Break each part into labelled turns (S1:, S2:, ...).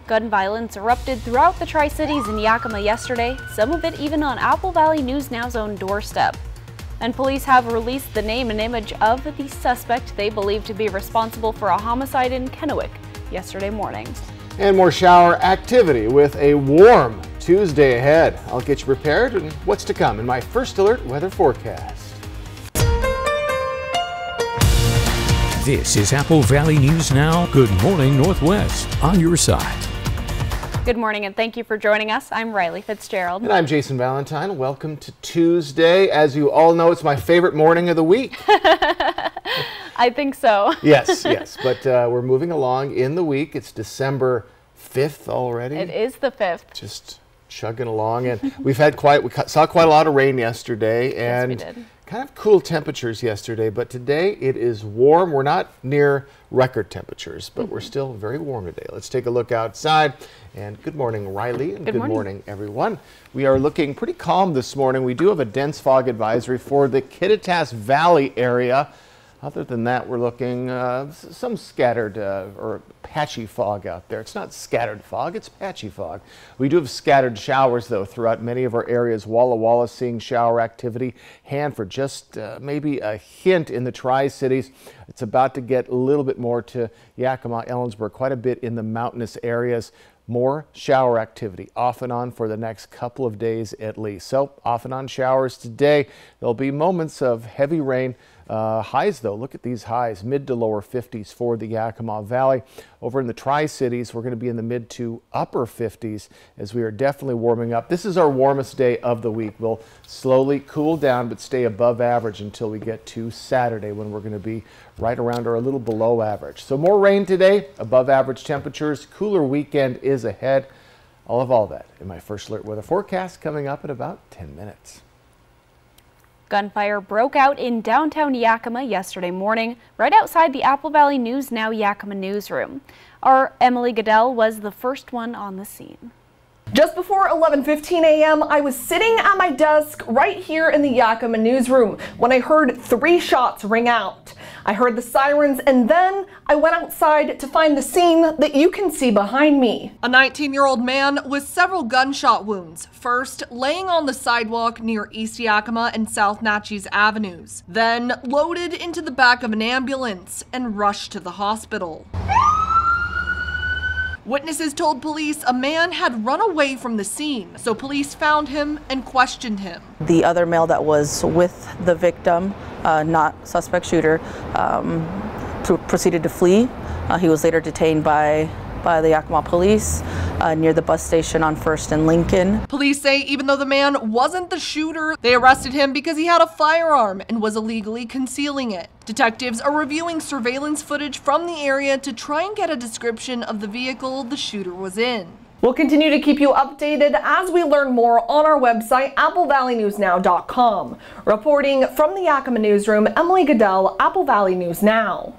S1: Gun violence erupted throughout the Tri-Cities in Yakima yesterday, some of it even on Apple Valley News Now's own doorstep. And police have released the name and image of the suspect they believe to be responsible for a homicide in Kennewick yesterday morning.
S2: And more shower activity with a warm Tuesday ahead. I'll get you prepared and what's to come in my First Alert weather forecast.
S3: This is Apple Valley News Now. Good morning, Northwest, on your side.
S1: Good morning and thank you for joining us. I'm Riley Fitzgerald.
S2: And I'm Jason Valentine. Welcome to Tuesday. As you all know, it's my favorite morning of the week.
S1: I think so.
S2: Yes. But we're moving along in the week. It's December 5th already.
S1: It is the 5th.
S2: Just chugging along. And we saw quite a lot of rain yesterday. And
S1: yes, we did.
S2: Kind of cool temperatures yesterday, but today it is warm. We're not near record temperatures, but we're still very warm today. Let's take a look outside. And good morning, Riley, and good morning, everyone. We are looking pretty calm this morning. We do have a dense fog advisory for the Kittitas Valley area. Other than that, we're looking some scattered or patchy fog out there. It's not scattered fog, it's patchy fog. We do have scattered showers, though, throughout many of our areas. Walla Walla seeing shower activity. Hanford just maybe a hint in the Tri-Cities. It's about to get a little bit more to Yakima, Ellensburg, quite a bit in the mountainous areas. More shower activity off and on for the next couple of days at least. So off and on showers today. There'll be moments of heavy rain. Highs, though, look at these highs, mid to lower 50s for the Yakima Valley. Over in the Tri-Cities, we're going to be in the mid to upper 50s as we are definitely warming up. This is our warmest day of the week. We'll slowly cool down but stay above average until we get to Saturday, when we're going to be right around or a little below average. So more rain today, above average temperatures, cooler weekend is ahead. I'll have all that in my First Alert weather forecast coming up in about 10 minutes.
S1: Gunfire broke out in downtown Yakima yesterday morning, right outside the Apple Valley News Now Yakima newsroom. Our Emily Goodell was the first one on the scene.
S4: Just before 11:15 a.m., I was sitting at my desk right here in the Yakima newsroom when I heard 3 shots ring out. I heard the sirens and then I went outside to find the scene that you can see behind me. A 19-year-old man with several gunshot wounds, first laying on the sidewalk near East Yakima and South Natchez Avenues, then loaded into the back of an ambulance and rushed to the hospital. Witnesses told police a man had run away from the scene, so police found him and questioned him.
S5: The other male that was with the victim, not suspect shooter, proceeded to flee. He was later detained by the Yakima police near the bus station on First and Lincoln.
S4: Police say even though the man wasn't the shooter, they arrested him because he had a firearm and was illegally concealing it. Detectives are reviewing surveillance footage from the area to try and get a description of the vehicle the shooter was in. We'll continue to keep you updated as we learn more on our website, applevalleynewsnow.com. Reporting from the Yakima newsroom, Emily Goodell, Apple Valley News Now.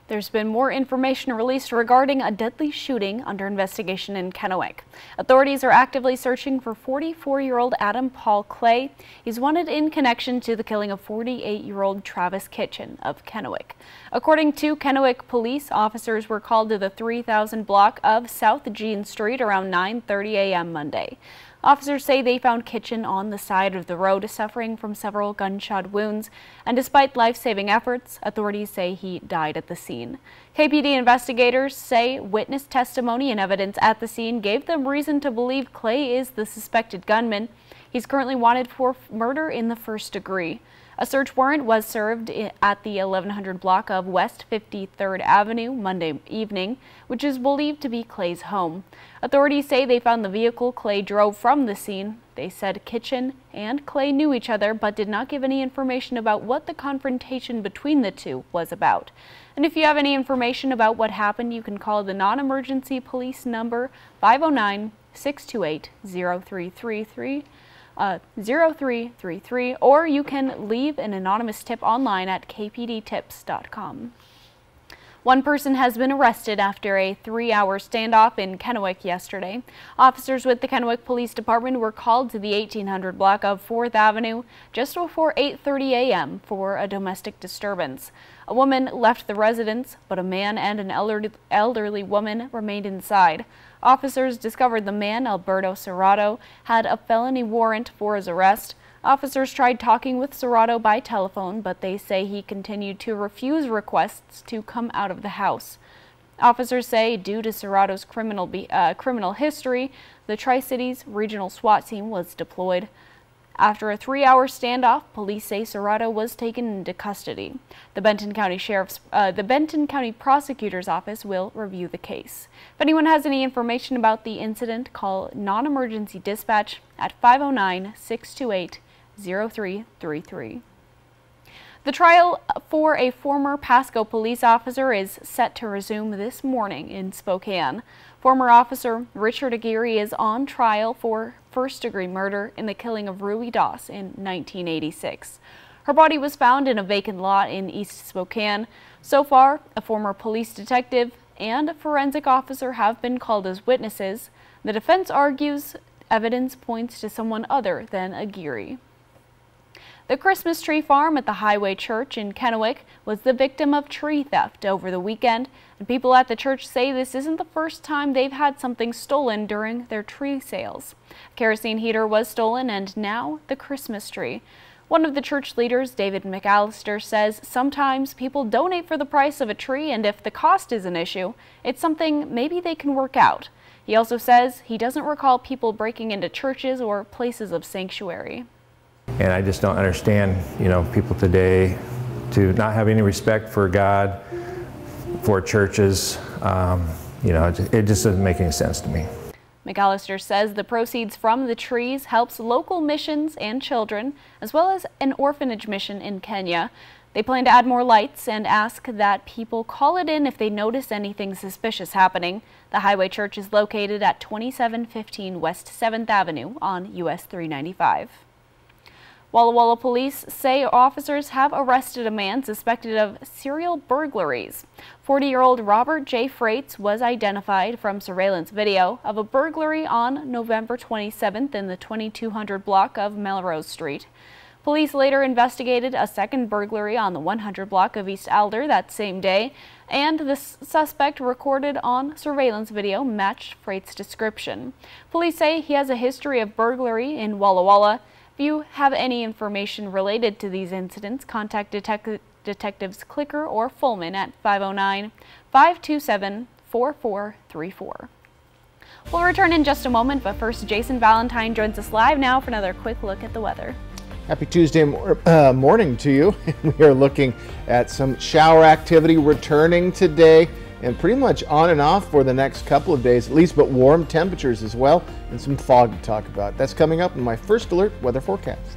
S1: There's been more information released regarding a deadly shooting under investigation in Kennewick. Authorities are actively searching for 44-year-old Adam Paul Clay. He's wanted in connection to the killing of 48-year-old Travis Kitchen of Kennewick. According to Kennewick police, officers were called to the 3000 block of South Jean Street around 9:30 a.m. Monday. Officers say they found Kitchen on the side of the road suffering from several gunshot wounds, and despite life-saving efforts, authorities say he died at the scene. KPD investigators say witness testimony and evidence at the scene gave them reason to believe Clay is the suspected gunman. He's currently wanted for murder in the first degree. A search warrant was served at the 1100 block of West 53rd Avenue Monday evening, which is believed to be Clay's home. Authorities say they found the vehicle Clay drove from the scene. They said Kitchen and Clay knew each other but did not give any information about what the confrontation between the two was about. And if you have any information about what happened, you can call the non-emergency police number 509-628-0333. 0333, or you can leave an anonymous tip online at kpdtips.com. One person has been arrested after a 3-hour standoff in Kennewick yesterday. Officers with the Kennewick Police Department were called to the 1800 block of 4th Avenue just before 8:30 a.m. for a domestic disturbance. A woman left the residence, but a man and an elderly woman remained inside. Officers discovered the man, Alberto Serrato, had a felony warrant for his arrest. Officers tried talking with Serrato by telephone, but they say he continued to refuse requests to come out of the house. Officers say due to Serrato's criminal history, the Tri-Cities Regional SWAT team was deployed. After a 3-hour standoff, police say Serrato was taken into custody. The Benton County Prosecutor's Office will review the case. If anyone has any information about the incident, call non-emergency dispatch at 509-628-0333. The trial for a former Pasco police officer is set to resume this morning in Spokane. Former officer Richard Aguirre is on trial for first-degree murder in the killing of Ruby Doss in 1986. Her body was found in a vacant lot in East Spokane. So far, a former police detective and a forensic officer have been called as witnesses. The defense argues evidence points to someone other than Aguirre. The Christmas tree farm at the Highway Church in Kennewick was the victim of tree theft over the weekend, and people at the church say this isn't the first time they've had something stolen during their tree sales. A kerosene heater was stolen, and now the Christmas tree. One of the church leaders, David McAllister, says sometimes people donate for the price of a tree, and if the cost is an issue, it's something maybe they can work out. He also says he doesn't recall people breaking into churches or places of sanctuary.
S6: And I just don't understand, people today to not have any respect for God, for churches. It just doesn't make any sense to me.
S1: McAllister says the proceeds from the trees helps local missions and children, as well as an orphanage mission in Kenya. They plan to add more lights and ask that people call it in if they notice anything suspicious happening. The Highway Church is located at 2715 West 7th Avenue on US 395. Walla Walla police say officers have arrested a man suspected of serial burglaries. 40-year-old Robert J. Freites was identified from surveillance video of a burglary on November 27th in the 2200 block of Melrose Street. Police later investigated a second burglary on the 100 block of East Alder that same day, and the suspect recorded on surveillance video matched Freites' description. Police say he has a history of burglary in Walla Walla. If you have any information related to these incidents, contact Detectives Clicker or Fullman at 509-527-4434. We'll return in just a moment, but first Jason Valentine joins us live now for another quick look at the weather.
S2: Happy Tuesday morning to you. We are looking at some shower activity returning today and pretty much on and off for the next couple of days at least, but warm temperatures as well and some fog to talk about. That's coming up in my first alert weather forecast.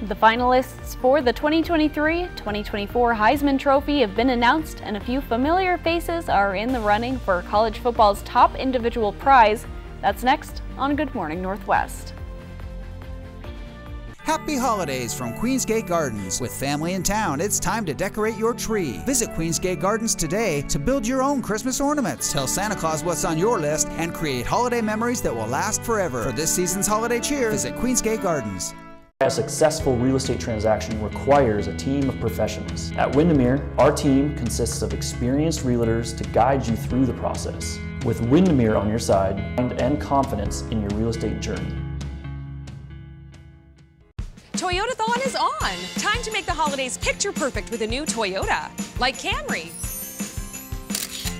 S1: The finalists for the 2023-2024 Heisman Trophy have been announced, and a few familiar faces are in the running for college football's top individual prize. That's next on Good Morning Northwest.
S7: Happy holidays from Queensgate Gardens. With family in town, it's time to decorate your tree. Visit Queensgate Gardens today to build your own Christmas ornaments. Tell Santa Claus what's on your list and create holiday memories that will last forever. For this season's holiday cheer, visit Queensgate Gardens.
S8: A successful real estate transaction requires a team of professionals. At Windermere, our team consists of experienced realtors to guide you through the process. With Windermere on your side and confidence in your real estate journey.
S9: Toyotathon is on! Time to make the holidays picture perfect with a new Toyota, like Camry,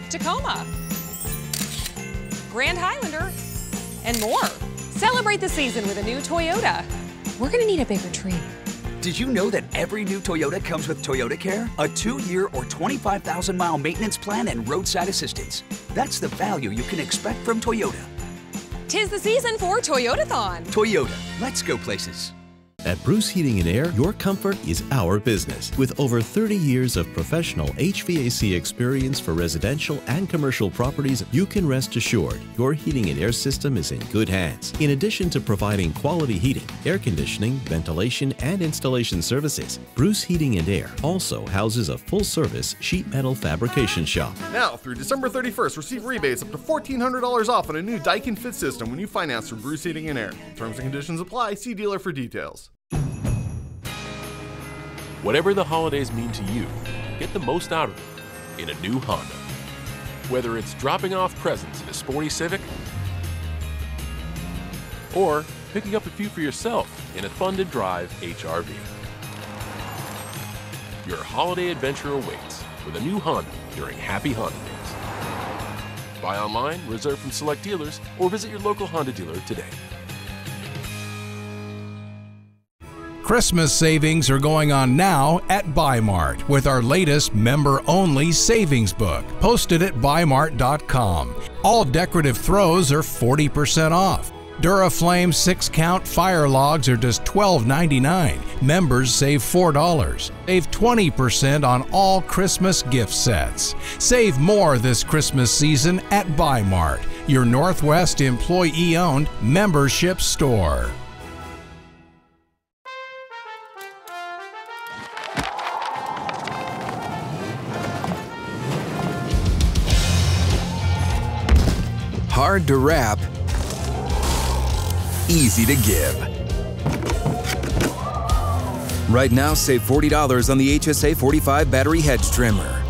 S9: Tacoma, Grand Highlander, and more. Celebrate the season with a new Toyota. We're gonna need a bigger tree.
S10: Did you know that every new Toyota comes with Toyota Care? A 2-year or 25,000-mile maintenance plan and roadside assistance. That's the value you can expect from Toyota.
S9: 'Tis the season for Toyotathon.
S10: Toyota, let's go places.
S11: At Bruce Heating & Air, your comfort is our business. With over 30 years of professional HVAC experience for residential and commercial properties, you can rest assured your heating and air system is in good hands. In addition to providing quality heating, air conditioning, ventilation, and installation services, Bruce Heating & Air also houses a full-service sheet metal fabrication shop.
S12: Now, through December 31st, receive rebates up to $1,400 off on a new Daikin Fit system when you finance through Bruce Heating & Air. Terms and conditions apply. See dealer for details.
S13: Whatever the holidays mean to you, Get the most out of them in a new Honda. Whether it's dropping off presents in a sporty Civic or picking up a few for yourself in a fun-to-drive HR-V. Your holiday adventure awaits with a new Honda during Happy Honda Days. Buy online, reserve from select dealers, or visit your local Honda dealer today.
S14: Christmas savings are going on now at Bi-Mart with our latest member-only savings book, posted at Bi-Mart.com. All decorative throws are 40% off. Duraflame 6-count fire logs are just $12.99. Members save $4. Save 20% on all Christmas gift sets. Save more this Christmas season at Bi-Mart, your Northwest employee-owned membership store.
S15: Hard to wrap, easy to give. Right now, save $40 on the HSA 45 battery hedge trimmer.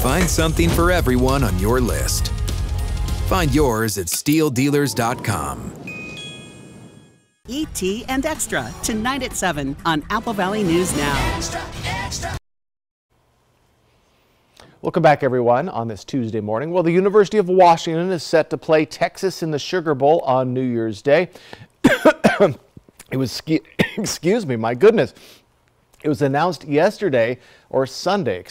S15: Find something for everyone on your list. Find yours at SteelDealers.com.
S16: E.T. and Extra, tonight at 7 on Apple Valley News Now. Extra, extra.
S2: Welcome back, everyone, on this Tuesday morning. Well, the University of Washington is set to play Texas in the Sugar Bowl on New Year's Day. It was, excuse me, my goodness. It was announced yesterday, or Sunday,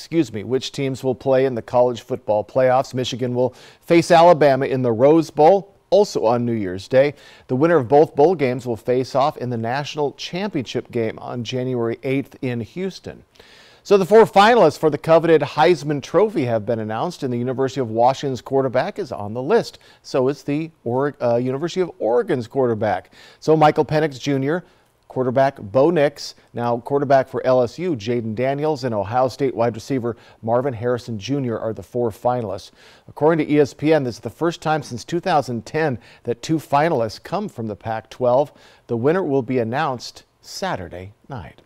S2: which teams will play in the college football playoffs. Michigan will face Alabama in the Rose Bowl, also on New Year's Day. The winner of both bowl games will face off in the national championship game on January 8th in Houston. So the 4 finalists for the coveted Heisman Trophy have been announced, and the University of Washington's quarterback is on the list. So is the University of Oregon's quarterback. So Michael Penix Jr., quarterback Bo Nix, now quarterback for LSU, Jaden Daniels, and Ohio State wide receiver Marvin Harrison Jr. are the 4 finalists. According to ESPN, this is the first time since 2010 that 2 finalists come from the Pac-12. The winner will be announced Saturday night.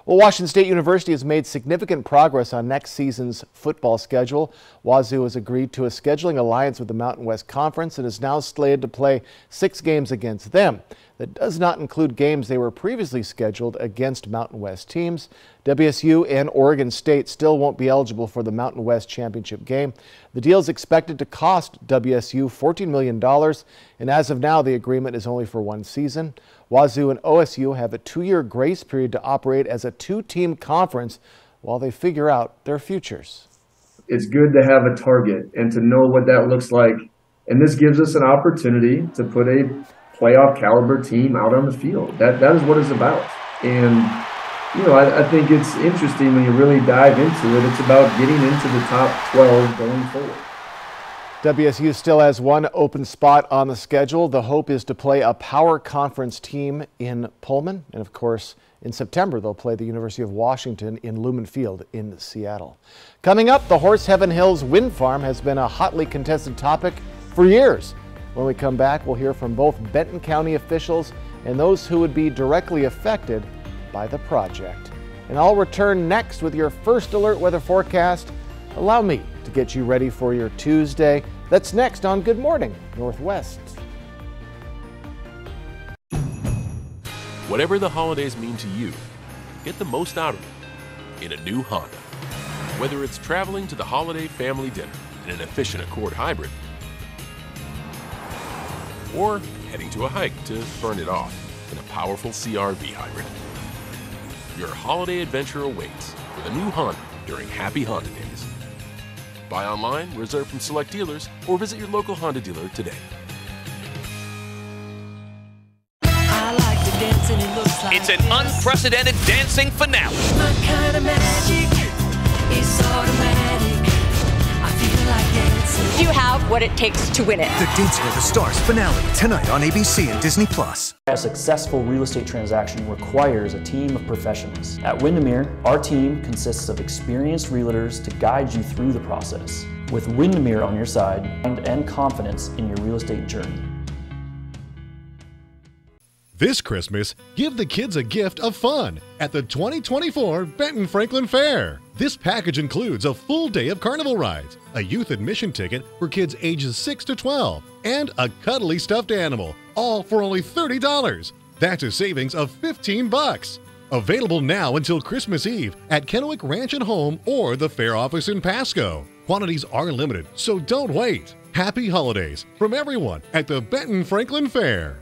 S2: Well, Washington State University has made significant progress on next season's football schedule. Wazoo has agreed to a scheduling alliance with the Mountain West Conference and is now slated to play 6 games against them. That does not include games they were previously scheduled against Mountain West teams. WSU and Oregon State still won't be eligible for the Mountain West Championship game. The deal is expected to cost WSU $14 million, and as of now, the agreement is only for 1 season. Wazoo and OSU have a 2-year grace period to operate as a 2-team conference while they figure out their futures.
S17: It's good to have a target and to know what that looks like, and this gives us an opportunity to put a playoff caliber team out on the field. That is what it's about. And you know, I think it's interesting when you really dive into it. It's about getting into the top 12 going forward.
S2: WSU still has 1 open spot on the schedule. The hope is to play a power conference team in Pullman. And of course, in September, they'll play the University of Washington in Lumen Field in Seattle. Coming up, the Horse Heaven Hills Wind Farm has been a hotly contested topic for years. When we come back, we'll hear from both Benton County officials and those who would be directly affected by the project. And I'll return next with your first alert weather forecast. Allow me to get you ready for your Tuesday. That's next on Good Morning Northwest.
S13: Whatever the holidays mean to you, get the most out of them in a new Honda. Whether it's traveling to the holiday family dinner in an efficient Accord Hybrid, or heading to a hike to burn it off in a powerful CR-V Hybrid. Your holiday adventure awaits with a new Honda during Happy Honda Days. Buy online, reserve from select dealers, or visit your local Honda dealer today.
S18: It's an unprecedented dancing finale.
S19: My kind of magic is automatic. I feel like dancing.
S20: You have what it takes to win it.
S21: The Dancing with the Stars finale tonight on ABC and Disney+.
S8: A successful real estate transaction requires a team of professionals. At Windermere, our team consists of experienced realtors to guide you through the process. With Windermere on your side and confidence in your real estate journey.
S20: This Christmas, give the kids a gift of fun at the 2024 Benton Franklin Fair. This package includes a full day of carnival rides, a youth admission ticket for kids ages 6 to 12, and a cuddly stuffed animal, all for only $30. That's a savings of $15. Available now until Christmas Eve at Kennewick Ranch and Home or the fair office in Pasco. Quantities are limited, so don't wait. Happy holidays from everyone at the Benton Franklin Fair.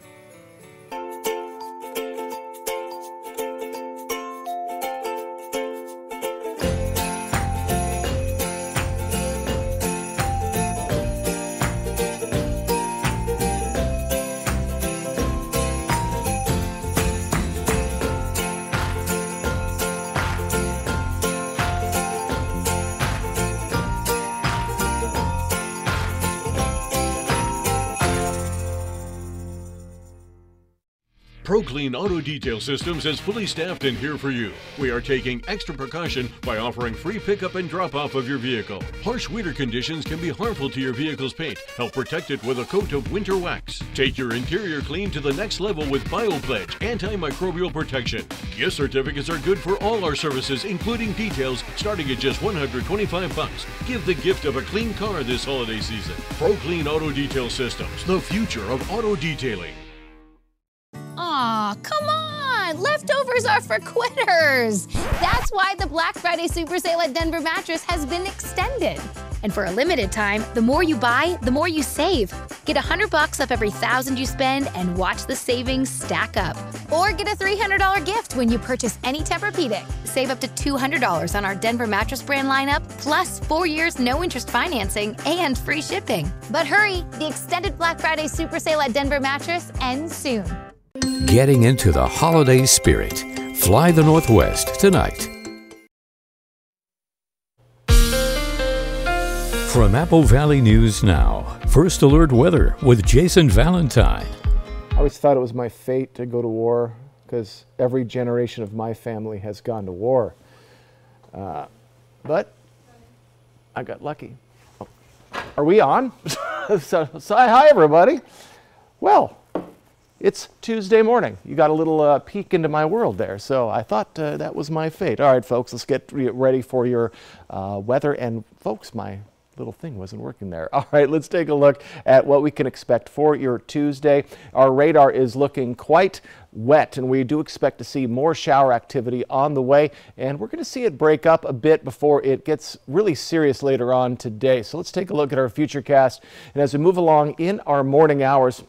S22: ProClean Auto Detail Systems is fully staffed and here for you. We are taking extra precaution by offering free pickup and drop-off of your vehicle. Harsh winter conditions can be harmful to your vehicle's paint. Help protect it with a coat of winter wax. Take your interior clean to the next level with BioPledge antimicrobial protection. Gift certificates are good for all our services, including details, starting at just $125. Give the gift of a clean car this holiday season. ProClean Auto Detail Systems, the future of auto detailing.
S23: Aw, come on! Leftovers are for quitters! That's why the Black Friday Super Sale at Denver Mattress has been extended. And for a limited time, the more you buy, the more you save. Get $100 off every $1,000 you spend and watch the savings stack up. Or get a $300 gift when you purchase any Tempur-Pedic. Save up to $200 on our Denver Mattress brand lineup, plus 4 years no-interest financing and free shipping. But hurry, the extended Black Friday Super Sale at Denver Mattress ends soon.
S3: Getting into the holiday spirit. Fly the Northwest tonight. From Apple Valley News Now, First Alert Weather with Jason Valentine.
S2: I always thought it was my fate to go to war because every generation of my family has gone to war. But I got lucky. Are we on? so hi, everybody. Well, it's Tuesday morning. You got a little peek into my world there, so I thought that was my fate. All right, folks, let's get ready for your weather. And folks, my little thing wasn't working there. All right, let's take a look at what we can expect for your Tuesday. Our radar is looking quite wet, and we do expect to see more shower activity on the way, and we're going to see it break up a bit before it gets really serious later on today. So let's take a look at our futurecast, and as we move along in our morning hours,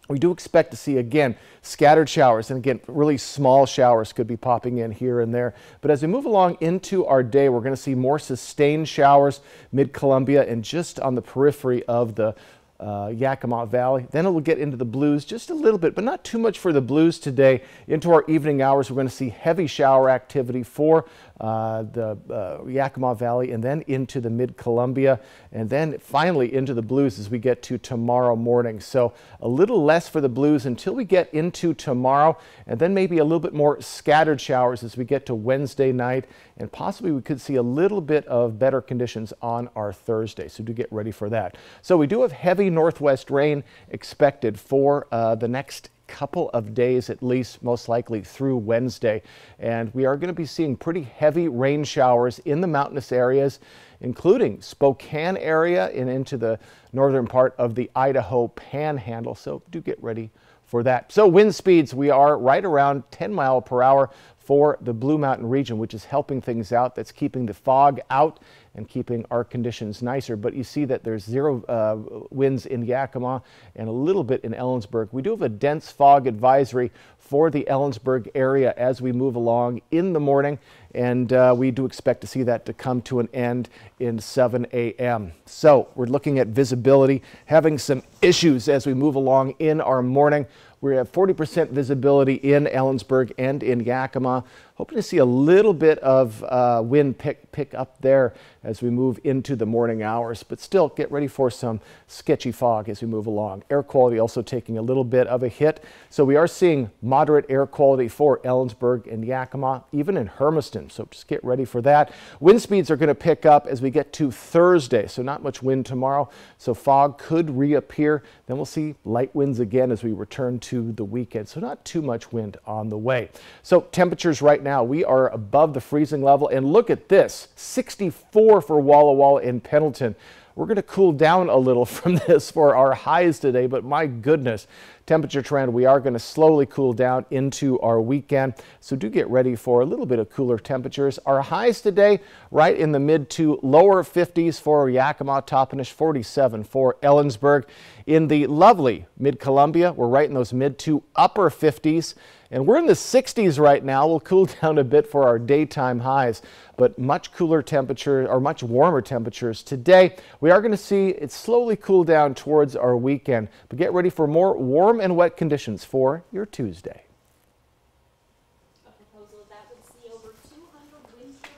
S2: we do expect to see, again, scattered showers, and again, really small showers could be popping in here and there. But as we move along into our day, we're going to see more sustained showers mid-Columbia and just on the periphery of the Yakima Valley. Then it will get into the blues just a little bit, but not too much for the blues today. Into our evening hours, we're going to see heavy shower activity for the Yakima Valley and then into the mid-Columbia and then finally into the blues as we get to tomorrow morning. So a little less for the blues until we get into tomorrow, and then maybe a little bit more scattered showers as we get to Wednesday night, and possibly we could see a little bit of better conditions on our Thursday. So do get ready for that. So we do have heavy northwest rain expected for the next couple of days, at least most likely through Wednesday, and we are going to be seeing pretty heavy rain showers in the mountainous areas, including Spokane area and into the northern part of the Idaho Panhandle. So do get ready for that. So wind speeds, we are right around 10 miles per hour for the Blue Mountain region, which is helping things out. That's keeping the fog out and keeping our conditions nicer. But you see that there's zero winds in Yakima and a little bit in Ellensburg. We do have a dense fog advisory for the Ellensburg area as we move along in the morning, and we do expect to see that to come to an end in 7 a.m. So we're looking at visibility, having some issues as we move along in our morning. We have 40% visibility in Ellensburg and in Yakima. Hoping to see a little bit of wind pick up there as we move into the morning hours, but still get ready for some sketchy fog as we move along. Air quality also taking a little bit of a hit. So we are seeing moderate air quality for Ellensburg and Yakima, even in Hermiston. So just get ready for that. Wind speeds are going to pick up as we get to Thursday. So not much wind tomorrow. So fog could reappear. Then we'll see light winds again as we return to into the weekend, so not too much wind on the way. So temperatures right now, we are above the freezing level, and look at this, 64 for Walla Walla in Pendleton. We're going to cool down a little from this for our highs today, but my goodness, temperature trend, we are going to slowly cool down into our weekend. So do get ready for a little bit of cooler temperatures. Our highs today, right in the mid to lower 50s for Yakima, Toppenish, 47 for Ellensburg. In the lovely Mid-Columbia, we're right in those mid to upper 50s. And we're in the 60s right now. We'll cool down a bit for our daytime highs, but much cooler temperature or much warmer temperatures today. We are going to see it slowly cool down towards our weekend, but get ready for more warm and wet conditions for your Tuesday.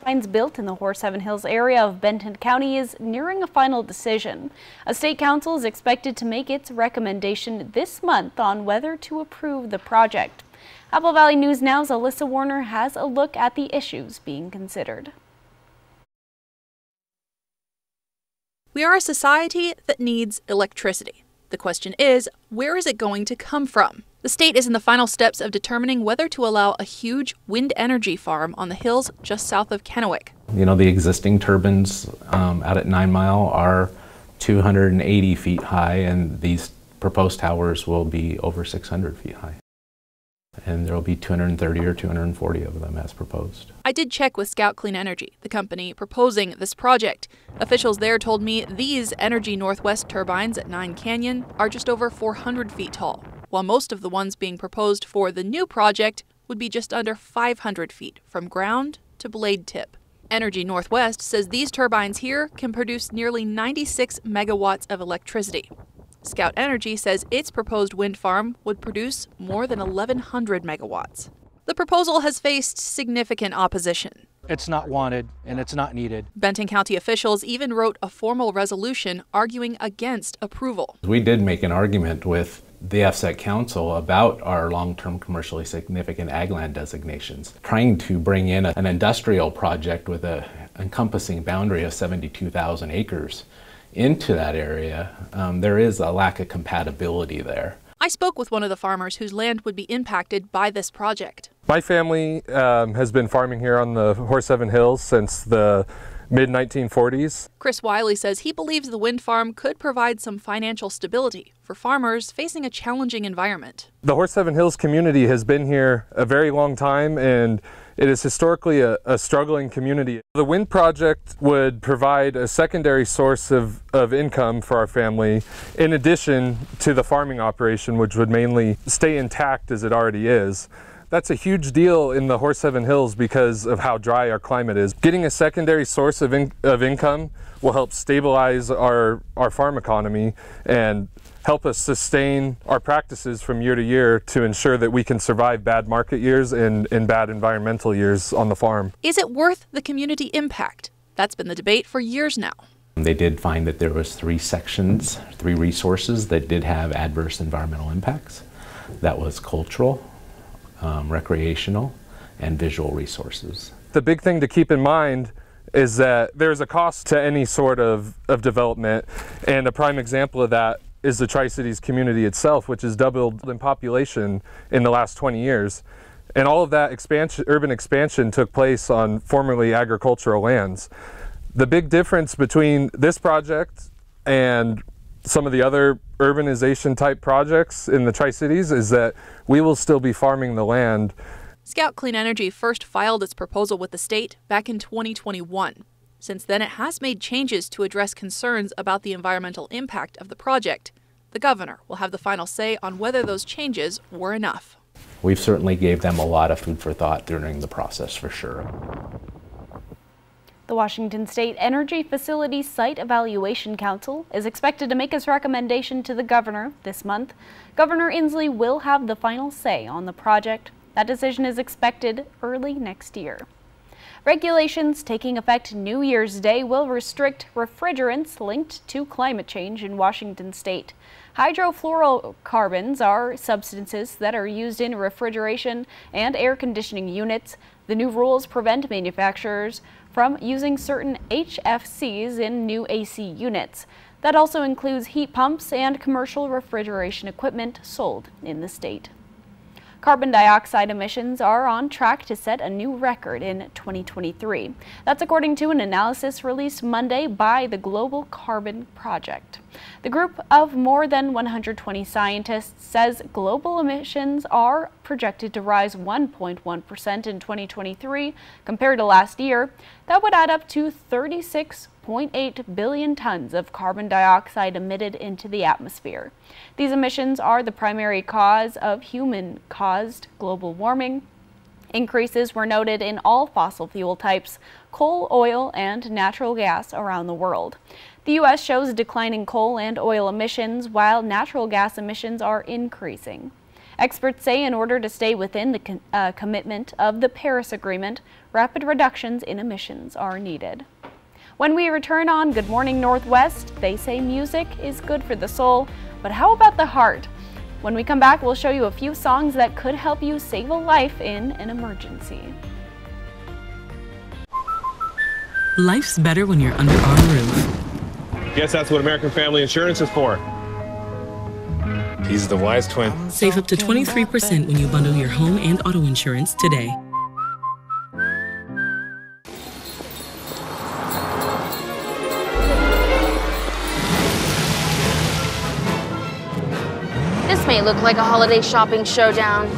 S1: Turbines built in the Horse Heaven Hills area of Benton County is nearing a final decision. A state council is expected to make its recommendation this month on whether to approve the project. Apple Valley News Now's Alyssa Warner has a look at the issues being considered.
S4: We are a society that needs electricity. The question is, where is it going to come from? The state is in the final steps of determining whether to allow a huge wind energy farm on the hills just south of Kennewick.
S5: You know, the existing turbines out at 9 Mile are 280 feet high, and these proposed towers will be over 600 feet high. And there will be 230 or 240 of them as proposed.
S4: I did check with Scout Clean Energy, the company proposing this project. Officials there told me these Energy Northwest turbines at 9 Canyon are just over 400 feet tall, while most of the ones being proposed for the new project would be just under 500 feet from ground to blade tip. Energy Northwest says these turbines here can produce nearly 96 megawatts of electricity. Scout Energy says its proposed wind farm would produce more than 1,100 megawatts. The proposal has faced significant opposition.
S6: It's not wanted and it's not needed.
S4: Benton County officials even wrote a formal resolution arguing against approval.
S5: We did make an argument with the FSEC Council about our long-term commercially significant ag land designations, trying to bring in an industrial project with an encompassing boundary of 72,000 acres into that area. There is a lack of compatibility there.
S4: I spoke with one of the farmers whose land would be impacted by this project.
S24: My family has been farming here on the Horse Heaven Hills since the mid-1940s.
S4: Chris Wiley says he believes the wind farm could provide some financial stability for farmers facing a challenging environment.
S24: The Horse Heaven Hills community has been here a very long time, and it is historically a struggling community. The wind project would provide a secondary source of income for our family, in addition to the farming operation, which would mainly stay intact as it already is. That's a huge deal in the Horse Heaven Hills because of how dry our climate is. Getting a secondary source of income will help stabilize our farm economy and help us sustain our practices from year to year to ensure that we can survive bad market years and bad environmental years on the farm.
S4: Is it worth the community impact? That's been the debate for years now.
S5: They did find that there was 3 sections, 3 resources that did have adverse environmental impacts. That was cultural, recreational, and visual resources.
S24: The big thing to keep in mind is that there's a cost to any sort of development, and a prime example of that is the Tri-Cities community itself, which has doubled in population in the last 20 years. And all of that urban expansion took place on formerly agricultural lands. The big difference between this project and some of the other urbanization type projects in the Tri-Cities is that we will still be farming the land.
S4: Scout Clean Energy first filed its proposal with the state back in 2021. Since then, it has made changes to address concerns about the environmental impact of the project. The governor will have the final say on whether those changes were enough.
S5: We've certainly gave them a lot of food for thought during the process, for sure.
S1: The Washington State Energy Facility Site Evaluation Council is expected to make its recommendation to the governor this month. Governor Inslee will have the final say on the project. That decision is expected early next year. Regulations taking effect New Year's Day will restrict refrigerants linked to climate change in Washington state. Hydrofluorocarbons are substances that are used in refrigeration and air conditioning units. The new rules prevent manufacturers from using certain HFCs in new AC units. That also includes heat pumps and commercial refrigeration equipment sold in the state. Carbon dioxide emissions are on track to set a new record in 2023. That's according to an analysis released Monday by the Global Carbon Project. The group of more than 120 scientists says global emissions are projected to rise 1.1% in 2023 compared to last year. That would add up to 36.8 billion tons of carbon dioxide emitted into the atmosphere. These emissions are the primary cause of human-caused global warming. Increases were noted in all fossil fuel types, coal, oil, and natural gas around the world. The U.S. shows declining coal and oil emissions, while natural gas emissions are increasing. Experts say in order to stay within the commitment of the Paris Agreement, rapid reductions in emissions are needed. When we return on Good Morning Northwest, they say music is good for the soul, but how about the heart? When we come back, we'll show you a few songs that could help you save a life in an emergency.
S7: Life's better when you're under our roof.
S9: Guess that's what American Family Insurance is for. He's the wise twin.
S7: Save up to 23% when you bundle your home and auto insurance today.
S10: This may look like a holiday shopping showdown,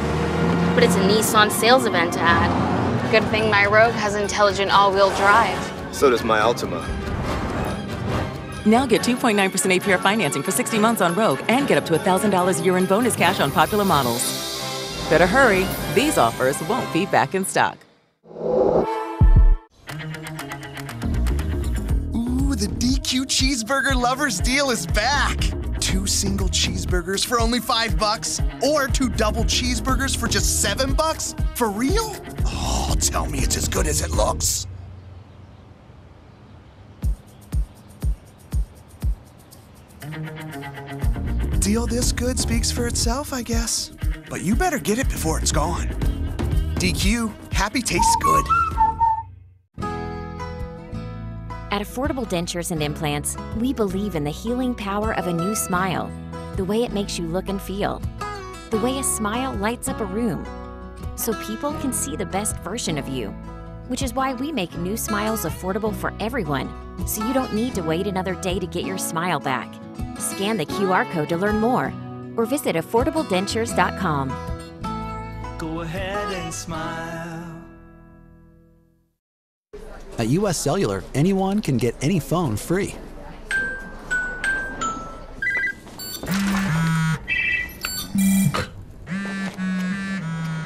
S10: but it's a Nissan sales event ad. Good thing my Rogue has intelligent all-wheel drive.
S11: So does my Altima.
S25: Now get 2.9% APR financing for 60 months on Rogue and get up to $1,000 a year in bonus cash on popular models. Better hurry. These offers won't be back in stock.
S26: Ooh, the DQ Cheeseburger Lovers deal is back. 2 single cheeseburgers for only $5, or 2 double cheeseburgers for just $7? For real? Oh, tell me it's as good as it looks. Deal this good speaks for itself, I guess. But you better get it before it's gone. DQ, happy tastes good.
S27: At Affordable Dentures and Implants, we believe in the healing power of a new smile, the way it makes you look and feel, the way a smile lights up a room, so people can see the best version of you, which is why we make new smiles affordable for everyone, so you don't need to wait another day to get your smile back. Scan the QR code to learn more, or visit affordabledentures.com.
S28: Go ahead and smile.
S29: At US Cellular, anyone can get any phone free.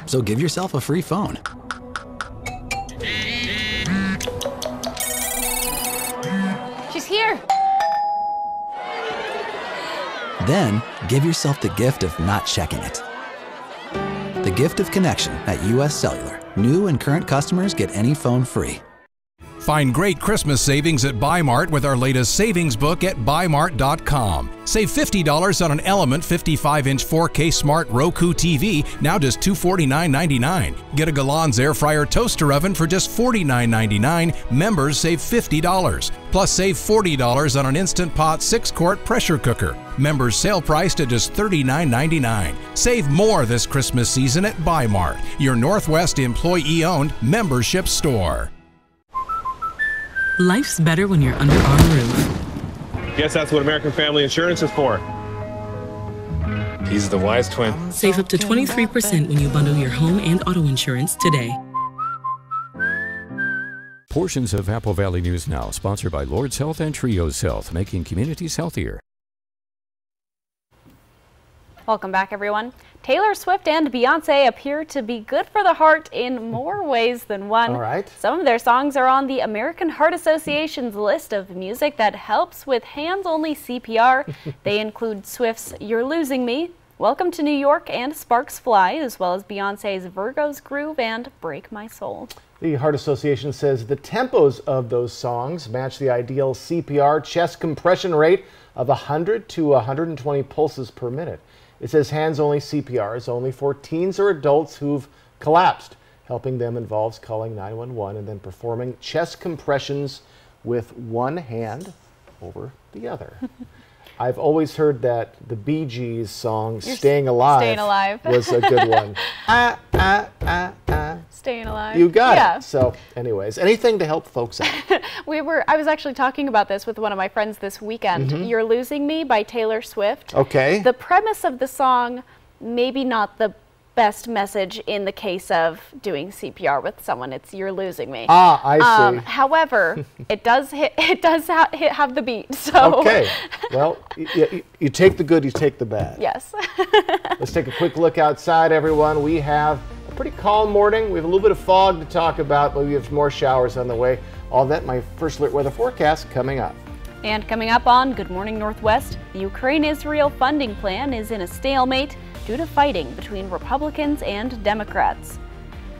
S29: So give yourself a free phone.
S10: She's here.
S29: Then, give yourself the gift of not checking it. The gift of connection at US Cellular. New and current customers get any phone free.
S14: Find great Christmas savings at Bi-Mart with our latest savings book at Bi-Mart.com. Save $50 on an Element 55-inch 4K Smart Roku TV, now just $249.99. Get a Galans Air Fryer Toaster Oven for just $49.99. Members save $50. Plus save $40 on an Instant Pot 6-quart pressure cooker. Members sale priced at just $39.99. Save more this Christmas season at Bi-Mart, your Northwest employee-owned membership store.
S7: Life's better when you're under our roof.
S9: Guess that's what American Family Insurance is for. He's the wise twin.
S7: Save up to 23% when you bundle your home and auto insurance today.
S3: Portions of Apple Valley News Now, sponsored by Lord's Health and Trios Health, making communities healthier.
S1: Welcome back, everyone. Taylor Swift and Beyonce appear to be good for the heart in more ways than one.
S2: All right.
S1: Some of their songs are on the American Heart Association's list of music that helps with hands-only CPR. They include Swift's You're Losing Me, Welcome to New York, and Sparks Fly, as well as Beyonce's Virgo's Groove and Break My Soul.
S2: The Heart Association says the tempos of those songs match the ideal CPR chest compression rate of 100 to 120 pulses per minute. It says hands-only CPR is only for teens or adults who've collapsed. Helping them involves calling 911 and then performing chest compressions with one hand over the other. I've always heard that the Bee Gees song Staying Alive was a good one.
S1: Staying Alive.
S2: You got it. So anyways, anything to help folks out.
S1: I was actually talking about this with one of my friends this weekend. You're Losing Me by Taylor Swift.
S2: Okay.
S1: The premise of the song, maybe not the best message in the case of doing CPR with someone. It's "You're losing me."
S2: Ah, I see.
S1: However, it does have the beat. So
S2: okay. Well, you take the good, you take the bad.
S1: Yes.
S2: Let's take a quick look outside, everyone. We have a pretty calm morning. We have a little bit of fog to talk about, but we have more showers on the way. All that, my first alert weather forecast coming up.
S1: And coming up on Good Morning Northwest, the Ukraine-Israel funding plan is in a stalemate due to fighting between Republicans and Democrats.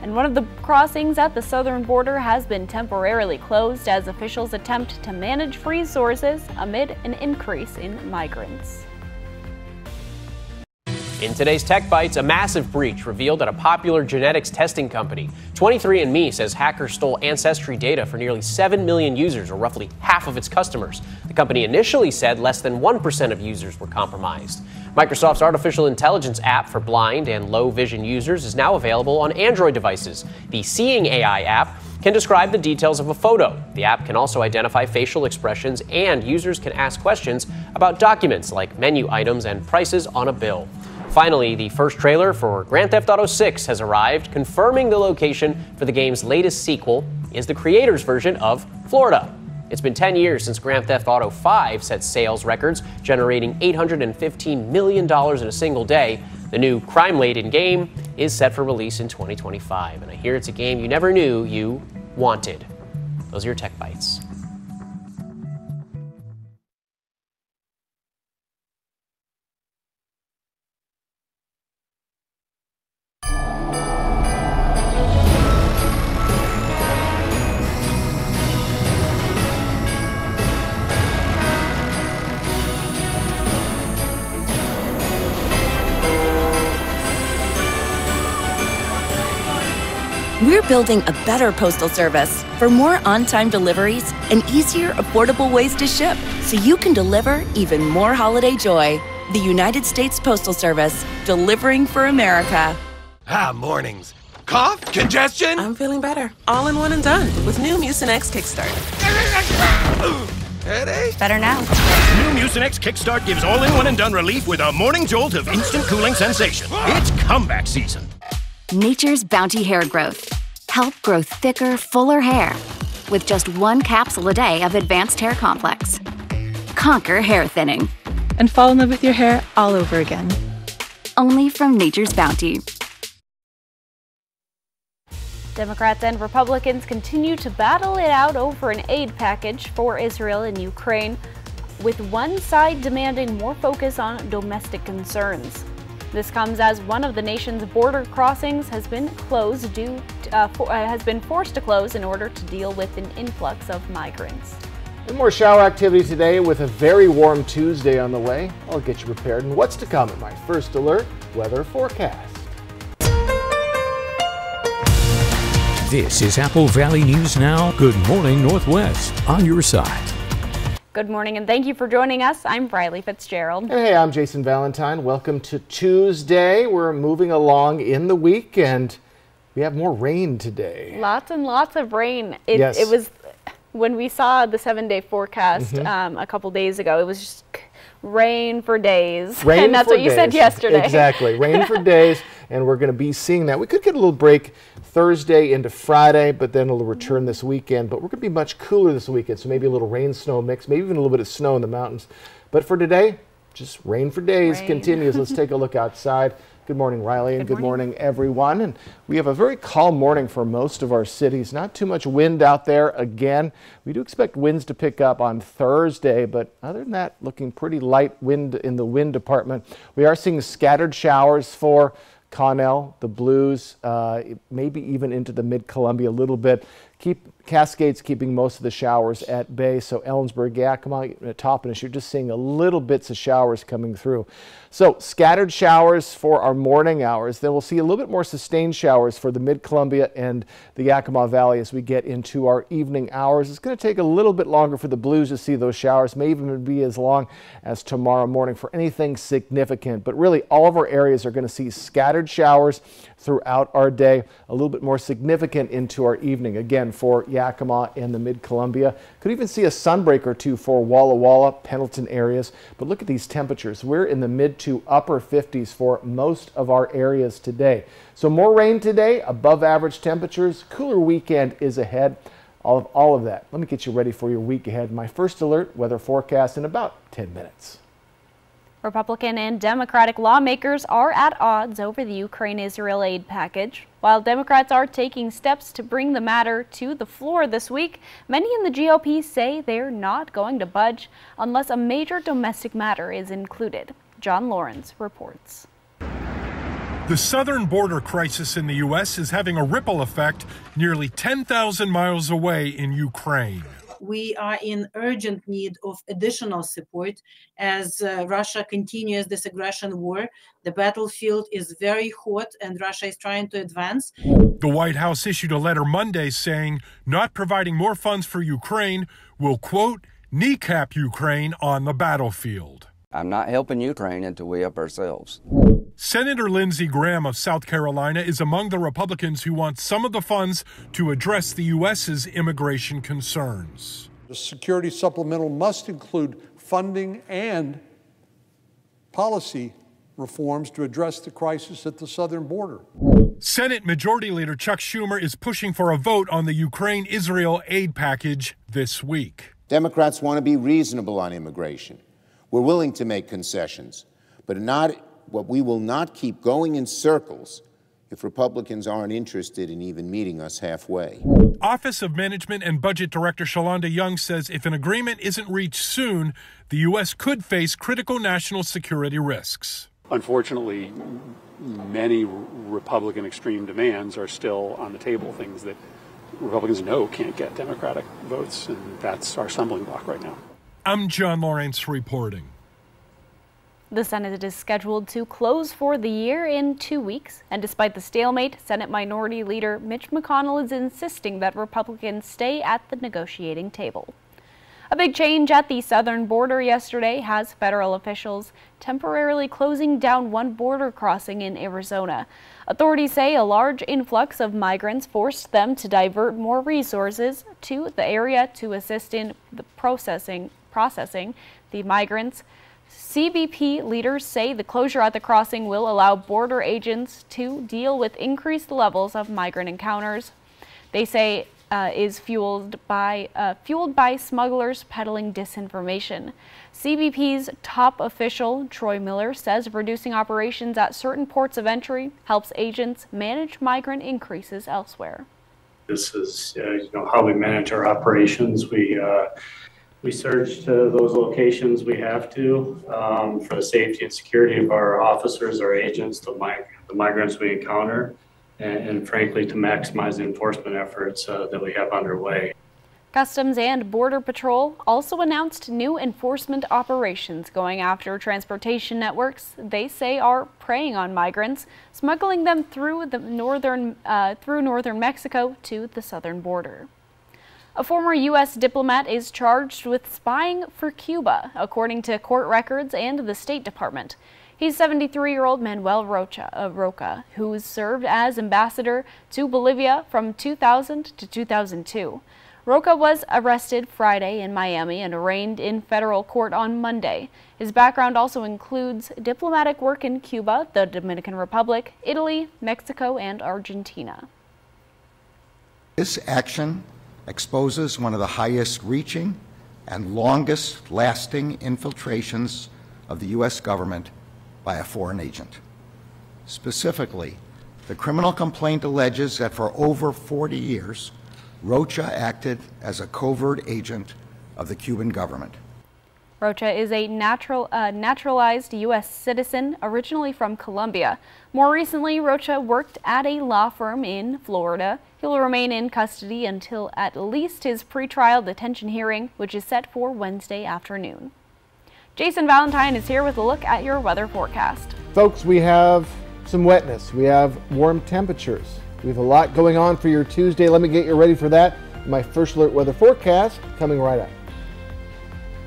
S1: And one of the crossings at the southern border has been temporarily closed as officials attempt to manage resources amid an increase in migrants.
S11: In today's Tech Bites, a massive breach revealed at a popular genetics testing company. 23andMe says hackers stole ancestry data for nearly 7 million users, or roughly half of its customers. The company initially said less than 1% of users were compromised. Microsoft's artificial intelligence app for blind and low vision users is now available on Android devices. The Seeing AI app can describe the details of a photo. The app can also identify facial expressions, and users can ask questions about documents like menu items and prices on a bill. Finally, the first trailer for Grand Theft Auto 6 has arrived, confirming the location for the game's latest sequel is the creator's version of Florida. It's been 10 years since Grand Theft Auto 5 set sales records, generating $815 million in a single day. The new crime-laden game is set for release in 2025, and I hear it's a game you never knew you wanted. Those are your Tech Bites.
S12: We're building a better postal service for more on-time deliveries and easier, affordable ways to ship, so you can deliver even more holiday joy. The United States Postal Service, delivering for America.
S13: Mornings. Cough? Congestion?
S15: I'm feeling better. All in one and done with new Mucinex Kickstart.
S13: Headache?
S15: Better now.
S16: New Mucinex Kickstart gives all-in-one and done relief with a morning jolt of instant cooling sensation. It's comeback season.
S17: Nature's Bounty Hair Growth. Help grow thicker, fuller hair with just one capsule a day of Advanced Hair Complex. Conquer hair thinning.
S18: And fall in love with your hair all over again.
S17: Only from Nature's Bounty.
S1: Democrats and Republicans continue to battle it out over an aid package for Israel and Ukraine, with one side demanding more focus on domestic concerns. This comes as one of the nation's border crossings has been closed has been forced to close in order to deal with an influx of migrants.
S2: And more shower activity today with a very warm Tuesday on the way. I'll get you prepared and what's to come at my first alert weather forecast.
S3: This is Apple Valley News Now. Good morning, Northwest. On your side.
S1: Good morning and thank you for joining us. I'm Riley Fitzgerald.
S2: And hey, I'm Jason Valentine. Welcome to Tuesday. We're moving along in the week and we have more rain today.
S1: Lots and lots of rain.
S2: Yes.
S1: It was, when we saw the 7-day forecast a couple days ago, it was just rain for days.
S2: Rain
S1: and that's
S2: for
S1: what you
S2: days.
S1: said yesterday.
S2: Exactly. Rain for days. And we're going to be seeing that. We could get a little break Thursday into Friday, but then it'll return this weekend. But we're going to be much cooler this weekend, so maybe a little rain-snow mix, maybe even a little bit of snow in the mountains. But for today, just rain for days continues. Let's take a look outside. Good morning, Riley, and good morning, everyone. And we have a very calm morning for most of our cities. Not too much wind out there again. We do expect winds to pick up on Thursday, but other than that, looking pretty light wind in the wind department. We are seeing scattered showers for Connell, the Blues, maybe even into the mid-Columbia a little bit. Cascades keeping most of the showers at bay. So Ellensburg, Yakima, Toppenish, you're just seeing a little bits of showers coming through. So scattered showers for our morning hours. Then we'll see a little bit more sustained showers for the Mid-Columbia and the Yakima Valley as we get into our evening hours. It's going to take a little bit longer for the Blues to see those showers. May even be as long as tomorrow morning for anything significant. But really, all of our areas are going to see scattered showers throughout our day, a little bit more significant into our evening. Again, for Yakima and the Mid-Columbia. Could even see a sunbreak or two for Walla Walla, Pendleton areas. But look at these temperatures. We're in the mid to upper 50s for most of our areas today. So more rain today, above average temperatures. Cooler weekend is ahead. All of that. Let me get you ready for your week ahead. My first alert weather forecast in about 10 minutes.
S1: Republican and Democratic lawmakers are at odds over the Ukraine-Israel aid package. While Democrats are taking steps to bring the matter to the floor this week, many in the GOP say they're not going to budge unless a major domestic matter is included. John Lawrence reports.
S4: The southern border crisis in the U.S. is having a ripple effect nearly 10,000 miles away in Ukraine.
S6: We are in urgent need of additional support as Russia continues this aggression war. The battlefield is very hot and Russia is trying to advance.
S4: The White House issued a letter Monday saying not providing more funds for Ukraine will, quote, kneecap Ukraine on the battlefield.
S8: I'm not helping Ukraine until we help ourselves.
S4: Senator Lindsey Graham of South Carolina is among the Republicans who want some of the funds to address the U.S.'s immigration concerns.
S19: The security supplemental must include funding and policy reforms to address the crisis at the southern border.
S4: Senate Majority Leader Chuck Schumer is pushing for a vote on the Ukraine-Israel aid package this week.
S20: Democrats want to be reasonable on immigration. We're willing to make concessions, but we will not keep going in circles if Republicans aren't interested in even meeting us halfway.
S4: Office of Management and Budget Director Shalonda Young says if an agreement isn't reached soon, the U.S. could face critical national security risks.
S21: Unfortunately, many Republican extreme demands are still on the table, things that Republicans know can't get Democratic votes, and that's our stumbling block right now.
S4: I'm John Lawrence reporting.
S1: The Senate is scheduled to close for the year in 2 weeks, and despite the stalemate, Senate Minority Leader Mitch McConnell is insisting that Republicans stay at the negotiating table. A big change at the southern border yesterday has federal officials temporarily closing down one border crossing in Arizona. Authorities say a large influx of migrants forced them to divert more resources to the area to assist in the processing the migrants. CBP leaders say the closure at the crossing will allow border agents to deal with increased levels of migrant encounters. They say is fueled by smugglers peddling disinformation. CBP's top official, Troy Miller, says reducing operations at certain ports of entry helps agents manage migrant increases elsewhere.
S22: This is how we manage our operations. We search to those locations we have to for the safety and security of our officers, our agents, the migrants we encounter, and frankly to maximize the enforcement efforts that we have underway.
S1: Customs and Border Patrol also announced new enforcement operations going after transportation networks they say are preying on migrants, smuggling them through northern Mexico to the southern border. A former U.S. diplomat is charged with spying for Cuba, according to court records and the State Department. He's 73-year-old Manuel Roca, who served as ambassador to Bolivia from 2000 to 2002. Roca was arrested Friday in Miami and arraigned in federal court on Monday. His background also includes diplomatic work in Cuba, the Dominican Republic, Italy, Mexico, and Argentina.
S23: This action exposes one of the highest reaching and longest lasting infiltrations of the U.S. government by a foreign agent. Specifically, the criminal complaint alleges that for over 40 years, Rocha acted as a covert agent of the Cuban government.
S1: Rocha is a naturalized U.S. citizen, originally from Colombia. More recently, Rocha worked at a law firm in Florida. He will remain in custody until at least his pretrial detention hearing, which is set for Wednesday afternoon. Jason Valentine is here with a look at your weather forecast.
S2: Folks, we have some wetness. We have warm temperatures. We have a lot going on for your Tuesday. Let me get you ready for that. My First Alert weather forecast coming right up.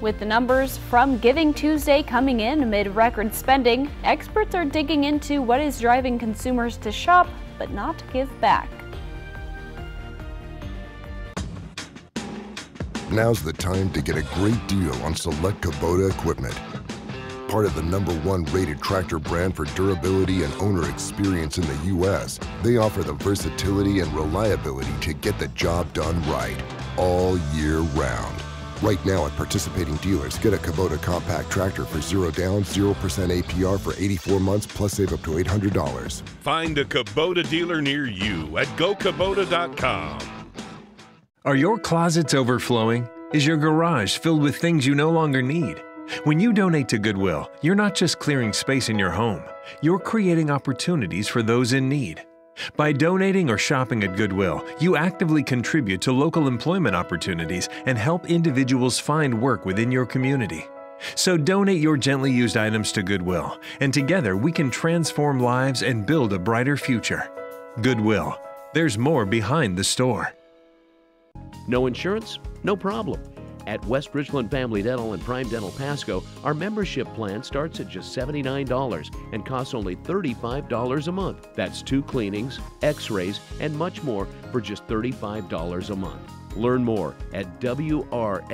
S1: With the numbers from Giving Tuesday coming in amid record spending, experts are digging into what is driving consumers to shop but not give back.
S5: Now's the time to get a great deal on select Kubota equipment. Part of the #1 rated tractor brand for durability and owner experience in the U.S., they offer the versatility and reliability to get the job done right, all year round. Right now at participating dealers, get a Kubota compact tractor for 0 down, 0% APR for 84 months, plus save up to $800.
S10: Find a Kubota dealer near you at GoKubota.com.
S14: Are your closets overflowing? Is your garage filled with things you no longer need? When you donate to Goodwill, you're not just clearing space in your home, you're creating opportunities for those in need. By donating or shopping at Goodwill, you actively contribute to local employment opportunities and help individuals find work within your community. So donate your gently used items to Goodwill, and together we can transform lives and build a brighter future. Goodwill, there's more behind the store.
S24: No insurance? No problem. At West Richland Family Dental and Prime Dental Pasco, our membership plan starts at just $79 and costs only $35 a month. That's 2 cleanings, x-rays, and much more for just $35 a month. Learn more at WRFDC.com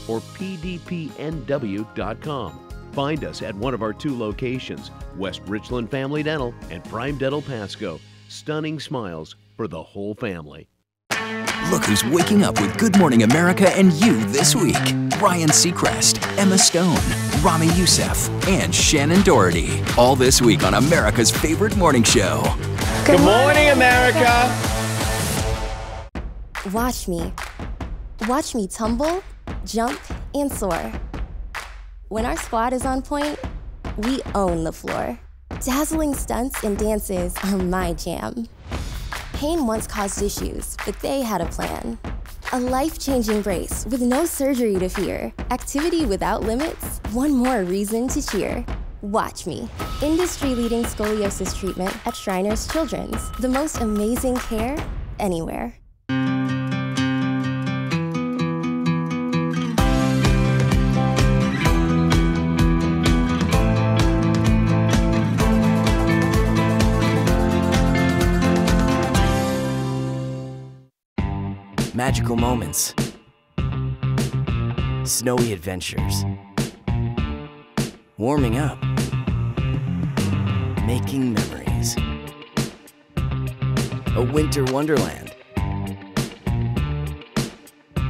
S24: or PDPNW.com. Find us at one of our 2 locations, West Richland Family Dental and Prime Dental Pasco. Stunning smiles for the whole family.
S25: Look who's waking up with Good Morning America and you this week. Ryan Seacrest, Emma Stone, Rami Youssef, and Shannon Doherty. All this week on America's favorite morning show.
S26: Good morning, America.
S27: Watch me. Watch me tumble, jump, and soar. When our squad is on point, we own the floor. Dazzling stunts and dances are my jam. Pain once caused issues, but they had a plan. A life-changing brace with no surgery to fear. Activity without limits, one more reason to cheer. Watch me. Industry-leading scoliosis treatment at Shriners Children's. The most amazing care anywhere.
S28: Magical moments, snowy adventures, warming up, making memories, a winter wonderland.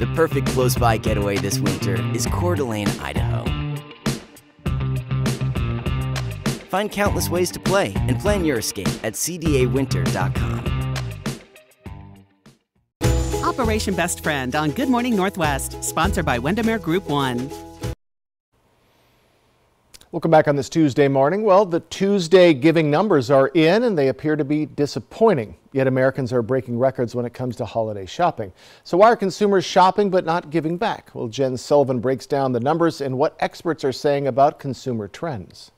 S28: The perfect close-by getaway this winter is Coeur d'Alene, Idaho. Find countless ways to play and plan your escape at cdawinter.com.
S29: Operation Best Friend on Good Morning Northwest, sponsored by Windermere Group 1.
S2: Welcome back on this Tuesday morning. Well, the Tuesday giving numbers are in and they appear to be disappointing. Yet Americans are breaking records when it comes to holiday shopping. So why are consumers shopping but not giving back? Well, Jen Sullivan breaks down the numbers and what experts are saying about consumer trends.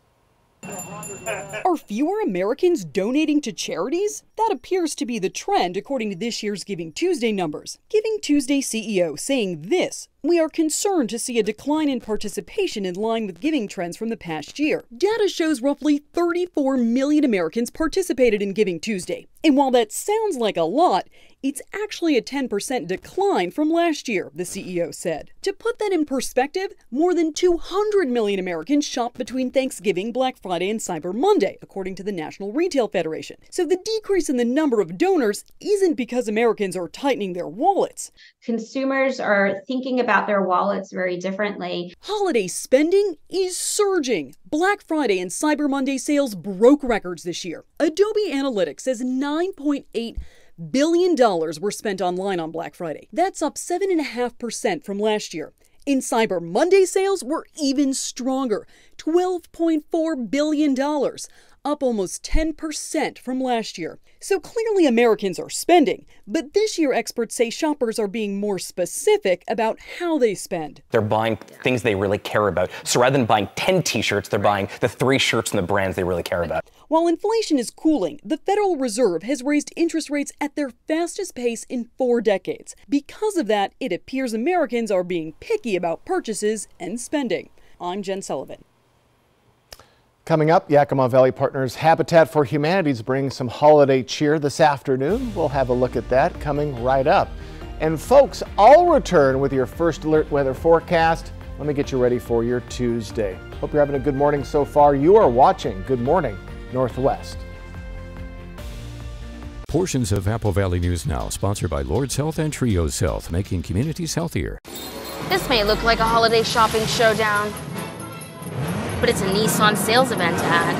S30: Are fewer Americans donating to charities? That appears to be the trend according to this year's Giving Tuesday numbers. Giving Tuesday CEO saying this: "We are concerned to see a decline in participation in line with giving trends from the past year. Data shows roughly 34 million Americans participated in Giving Tuesday. And while that sounds like a lot, it's actually a 10% decline from last year," the CEO said. To put that in perspective, more than 200 million Americans shopped between Thanksgiving, Black Friday, and Cyber Monday, according to the National Retail Federation. So the decrease in the number of donors isn't because Americans are tightening their wallets.
S31: Consumers are thinking about their wallets very differently.
S30: Holiday spending is surging. Black Friday and Cyber Monday sales broke records this year. Adobe Analytics says $9.8 billion were spent online on Black Friday. That's up 7.5% from last year. And Cyber Monday sales were even stronger, $12.4 billion, up almost 10% from last year. So clearly Americans are spending, but this year experts say shoppers are being more specific about how they spend.
S3: They're buying things they really care about. So rather than buying 10 t-shirts, they're buying the 3 shirts and the brands they really care about.
S30: While inflation is cooling, the Federal Reserve has raised interest rates at their fastest pace in 4 decades. Because of that, it appears Americans are being picky about purchases and spending. I'm Jen Sullivan.
S2: Coming up, Yakima Valley partners Habitat for Humanity is bringing some holiday cheer this afternoon. We'll have a look at that coming right up. And folks, I'll return with your first alert weather forecast. Let me get you ready for your Tuesday. Hope you're having a good morning so far. You are watching Good Morning Northwest.
S6: Portions of Apple Valley News Now, sponsored by Lord's Health and Trios Health, making communities healthier.
S7: This may look like a holiday shopping showdown, but it's a Nissan sales event ad.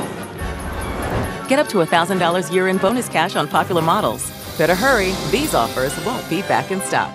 S9: Get up to $1,000 year-end bonus cash on popular models. Better hurry, these offers won't be back in stock.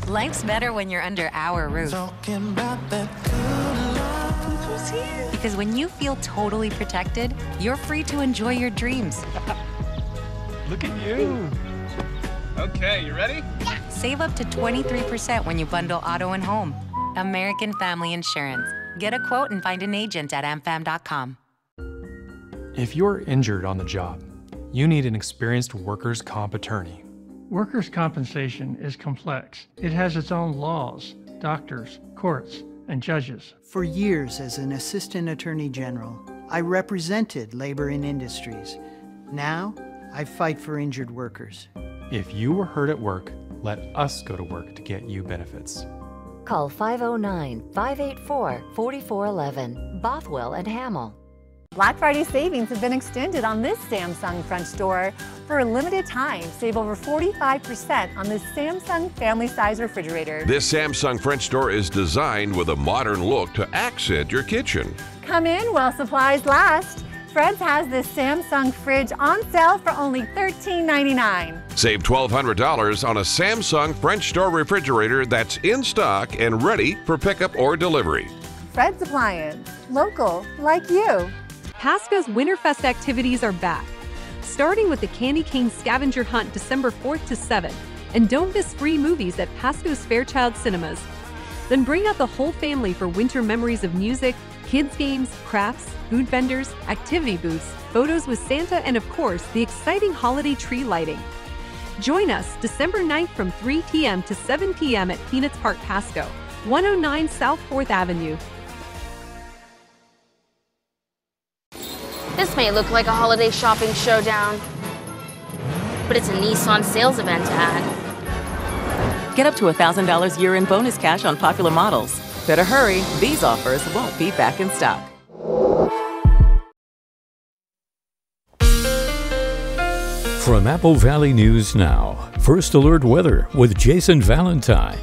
S11: Life's better when you're under our roof. Because when you feel totally protected, you're free to enjoy your dreams.
S12: Look at you. Okay, you ready?
S11: Yeah. Save up to 23% when you bundle auto and home. American Family Insurance. Get a quote and find an agent at amfam.com.
S13: If you're injured on the job, you need an experienced workers' comp attorney.
S15: Workers' compensation is complex. It has its own laws, doctors, courts, and judges.
S16: For years as an assistant attorney general, I represented labor and industries. Now, I fight for injured workers.
S13: If you were hurt at work, let us go to work to get you benefits.
S17: Call 509-584-4411, Bothwell and Hamill.
S18: Black Friday savings have been extended on this Samsung French door. For a limited time, save over 45% on this Samsung family size refrigerator.
S10: This Samsung French door is designed with a modern look to accent your kitchen.
S18: Come in while supplies last. Fred's has this Samsung fridge on sale for only $13.99.
S10: Save $1,200 on a Samsung French door refrigerator that's in stock and ready for pickup or delivery.
S18: Fred's Appliance, local like you.
S32: Pasco's Winterfest activities are back, starting with the Candy Cane Scavenger Hunt December 4th to 7th, and don't miss free movies at Pasco's Fairchild Cinemas. Then bring out the whole family for winter memories of music, kids games, crafts, food vendors, activity booths, photos with Santa, and of course, the exciting holiday tree lighting. Join us December 9th from 3 p.m. to 7 p.m. at Peanuts Park, Pasco, 109 South 4th Avenue.
S7: This may look like a holiday shopping showdown, but it's a Nissan sales event ad.
S9: Get up to $1,000 year-end bonus cash on popular models. Better hurry, these offers won't be back in stock.
S6: From Apple Valley News Now, First Alert Weather with Jason Valentine.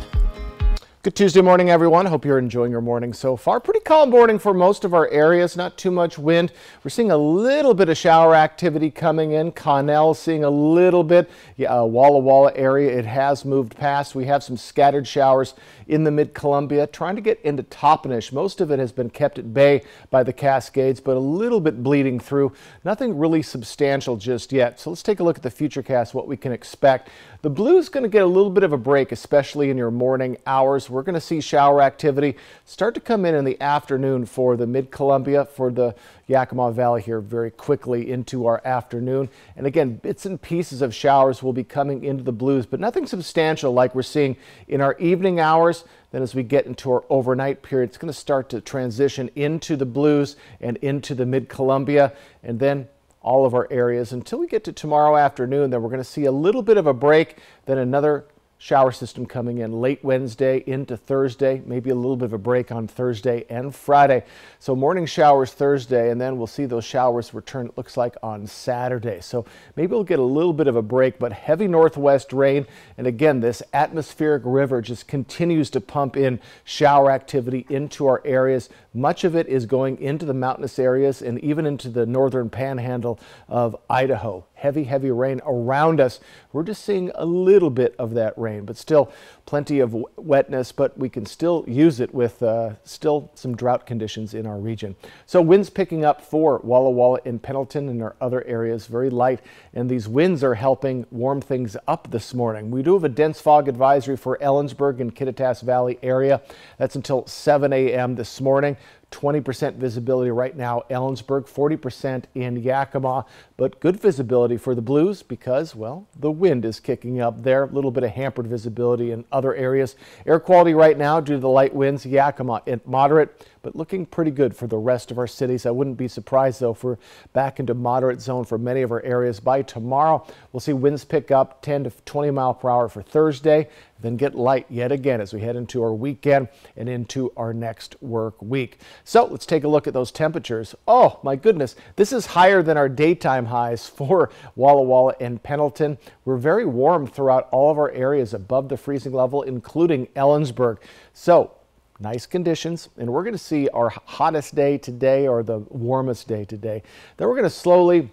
S2: Good Tuesday morning, everyone. Hope you're enjoying your morning so far. Pretty calm morning for most of our areas, not too much wind. We're seeing a little bit of shower activity coming in. Connell seeing a little bit. Walla Walla area, it has moved past. We have some scattered showers in the mid-Columbia, trying to get into Toppenish. Most of it has been kept at bay by the Cascades, but a little bit bleeding through. Nothing really substantial just yet. So let's take a look at the Futurecast, what we can expect. The blue is going to get a little bit of a break, especially in your morning hours. we're going to see shower activity start to come in the afternoon for the Mid-Columbia, for the Yakima Valley here very quickly into our afternoon. And again, bits and pieces of showers will be coming into the blues, but nothing substantial like we're seeing in our evening hours. Then as we get into our overnight period, it's going to start to transition into the blues and into the Mid-Columbia, and then all of our areas until we get to tomorrow afternoon. Then we're going to see a little bit of a break, then another shower system coming in late Wednesday into Thursday, maybe a little bit of a break on Thursday and Friday. So morning showers Thursday, and then we'll see those showers return, it looks like, on Saturday. So maybe we'll get a little bit of a break, but heavy northwest rain. And again, this atmospheric river just continues to pump in shower activity into our areas. Much of it is going into the mountainous areas and even into the northern panhandle of Idaho. Heavy rain around us. We're just seeing a little bit of that rain, but still plenty of wetness, but we can still use it with still some drought conditions in our region. So winds picking up for Walla Walla and Pendleton and our other areas, very light, and these winds are helping warm things up this morning. We do have a dense fog advisory for Ellensburg and Kittitas Valley area. That's until 7 a.m. this morning. 20% visibility right now, Ellensburg, 40% in Yakima, but good visibility for the blues because, well, the wind is kicking up there. A little bit of hampered visibility in other areas. Air quality right now due to the light winds, Yakima at moderate, but looking pretty good for the rest of our cities. I wouldn't be surprised, though, if we're back into moderate zone for many of our areas. By tomorrow, we'll see winds pick up 10 to 20 mile per hour for Thursday, then get light yet again as we head into our weekend and into our next work week. So let's take a look at those temperatures. Oh my goodness, this is higher than our daytime highs for Walla Walla and Pendleton. We're very warm throughout all of our areas above the freezing level, including Ellensburg. So nice conditions, and we're going to see our hottest day today, or the warmest day today. Then we're going to slowly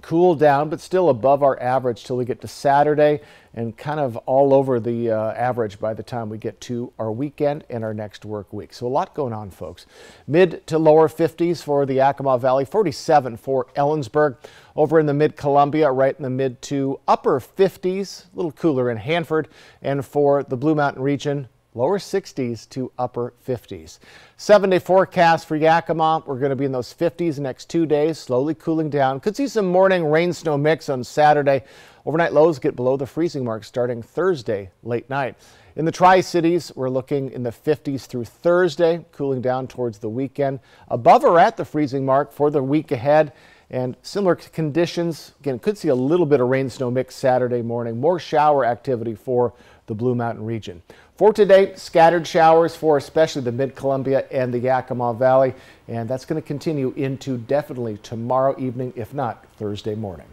S2: cool down, but still above our average till we get to Saturday, and kind of all over the average by the time we get to our weekend and our next work week. So a lot going on, folks. Mid to lower 50s for the Yakima Valley, 47 for Ellensburg. Over in the Mid-Columbia, right in the mid to upper 50s, a little cooler in Hanford, and for the Blue Mountain region, lower 60s to upper 50s. 7-day forecast for Yakima. We're going to be in those 50s the next 2 days, slowly cooling down. Could see some morning rain-snow mix on Saturday. Overnight lows get below the freezing mark starting Thursday late night. In the Tri-Cities, we're looking in the 50s through Thursday, cooling down towards the weekend. Above or at the freezing mark for the week ahead. And similar conditions, again, could see a little bit of rain-snow mix Saturday morning. More shower activity for the Blue Mountain region. For today, scattered showers for especially the Mid-Columbia and the Yakima Valley. And that's going to continue into definitely tomorrow evening, if not Thursday morning.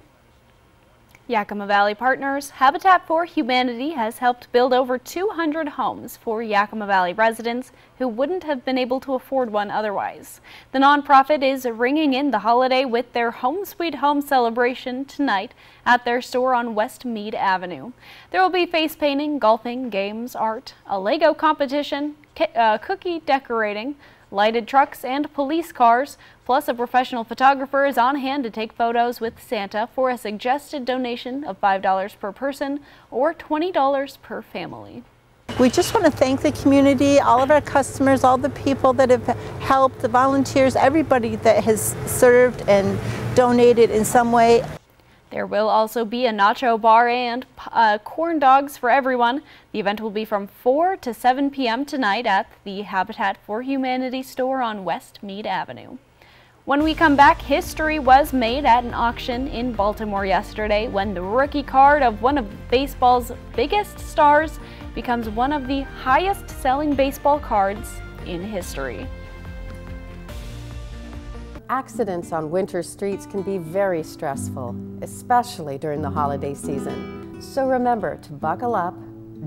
S1: Yakima Valley Partners, Habitat for Humanity has helped build over 200 homes for Yakima Valley residents who wouldn't have been able to afford one otherwise. The nonprofit is ringing in the holiday with their Home Sweet Home celebration tonight at their store on West Meade Avenue. There will be face painting, golfing, games, art, a Lego competition, cookie decorating, lighted trucks and police cars, plus a professional photographer is on hand to take photos with Santa for a suggested donation of $5 per person or $20 per family.
S4: We just want to thank the community, all of our customers, all the people that have helped, the volunteers, everybody that has served and donated in some way.
S1: There will also be a nacho bar and corn dogs for everyone. The event will be from 4 to 7 p.m. tonight at the Habitat for Humanity store on West Meade Avenue. When we come back, history was made at an auction in Baltimore yesterday when the rookie card of one of baseball's biggest stars becomes one of the highest selling baseball cards in history.
S5: Accidents on winter streets can be very stressful, especially during the holiday season. So remember to buckle up,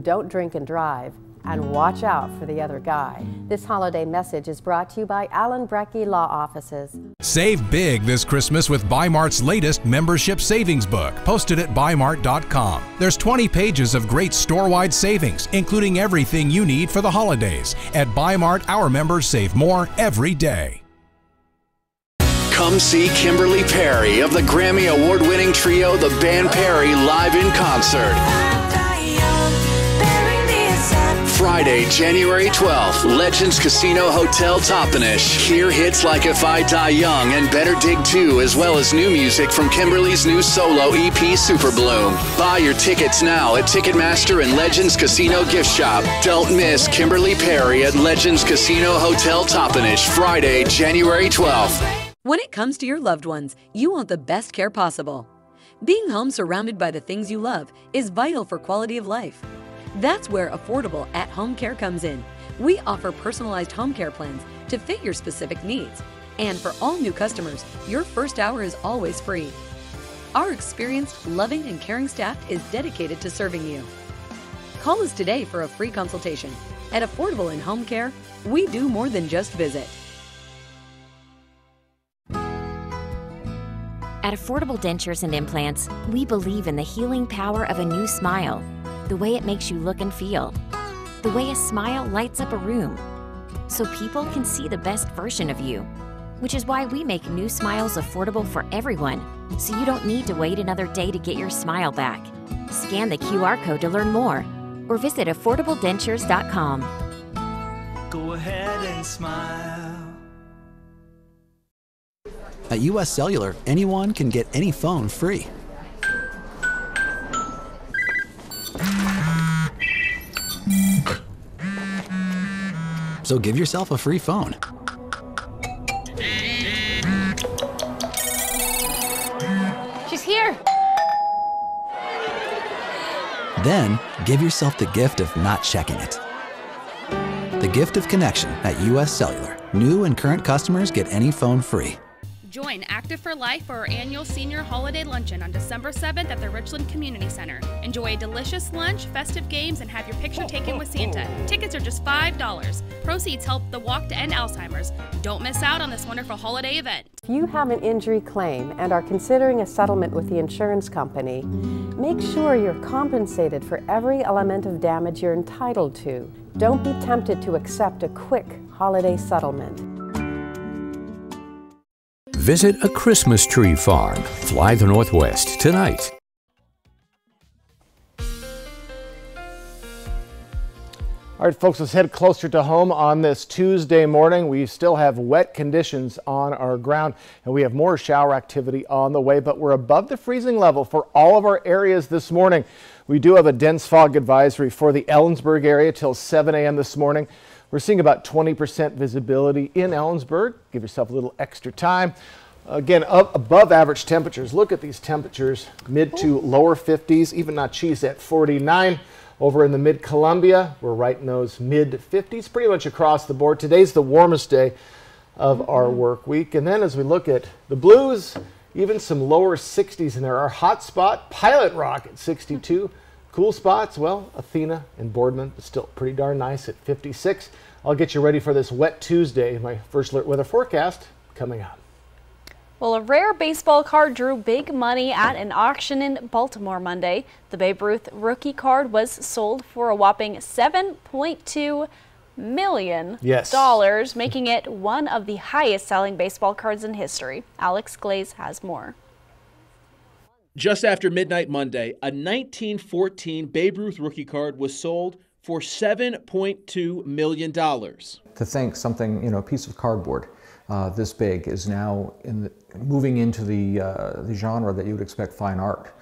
S5: don't drink and drive, and watch out for the other guy. This holiday message is brought to you by Allen Brecky Law Offices.
S8: Save big this Christmas with Bi-Mart's latest membership savings book, posted at Bi-Mart.com. There's 20 pages of great store-wide savings, including everything you need for the holidays. At Bi-Mart, our members save more every day.
S14: Come see Kimberly Perry of the Grammy Award-winning trio The Band Perry live in concert. Friday, January 12th, Legends Casino Hotel Toppenish. Hear hits like If I Die Young and Better Dig 2, as well as new music from Kimberly's new solo EP, Super Bloom. Buy your tickets now at Ticketmaster and Legends Casino Gift Shop. Don't miss Kimberly Perry at Legends Casino Hotel Toppenish, Friday, January 12th.
S19: When it comes to your loved ones, you want the best care possible. Being home surrounded by the things you love is vital for quality of life. That's where affordable at-home care comes in. We offer personalized home care plans to fit your specific needs. And for all new customers, your first hour is always free. Our experienced, loving, and caring staff is dedicated to serving you. Call us today for a free consultation. At Affordable in Home Care, we do more than just visit.
S17: At Affordable Dentures and Implants, we believe in the healing power of a new smile, the way it makes you look and feel, the way a smile lights up a room, so people can see the best version of you, which is why we make new smiles affordable for everyone, so you don't need to wait another day to get your smile back. Scan the QR code to learn more, or visit affordabledentures.com.
S20: Go ahead and smile.
S19: At US Cellular, anyone can get any phone free. So give yourself a free phone.
S7: She's here.
S19: Then give yourself the gift of not checking it. The gift of connection at US Cellular. New and current customers get any phone free.
S21: Join Active for Life for our annual senior holiday luncheon on December 7th at the Richland Community Center. Enjoy a delicious lunch, festive games, and have your picture taken with Santa. Tickets are just $5. Proceeds help the Walk to End Alzheimer's. Don't miss out on this wonderful holiday event.
S5: If you have an injury claim and are considering a settlement with the insurance company, make sure you're compensated for every element of damage you're entitled to. Don't be tempted to accept a quick holiday settlement.
S6: Visit a Christmas tree farm. Fly the Northwest tonight.
S2: All right, folks, let's head closer to home on this Tuesday morning. We still have wet conditions on our ground, and we have more shower activity on the way, but we're above the freezing level for all of our areas this morning. We do have a dense fog advisory for the Ellensburg area till 7 a.m. this morning. We're seeing about 20% visibility in Ellensburg. Give yourself a little extra time. Again, up above average temperatures. Look at these temperatures, mid to lower 50s, even Natchez at 49. Over in the mid-Columbia, we're right in those mid-50s, pretty much across the board. Today's the warmest day of our work week. And then as we look at the blues, even some lower 60s in there. Our hot spot, Pilot Rock at 62. Cool spots, well, Athena and Boardman, but still pretty darn nice at 56. I'll get you ready for this wet Tuesday. My first alert weather forecast coming up.
S1: Well, a rare baseball card drew big money at an auction in Baltimore Monday. The Babe Ruth rookie card was sold for a whopping $7.2 million, making it one of the highest selling baseball cards in history. Alex Glaze has more.
S22: Just after midnight Monday, a 1914 Babe Ruth rookie card was sold for $7.2 million.
S23: To think something, a piece of cardboard this big is now moving into the genre that you would expect fine art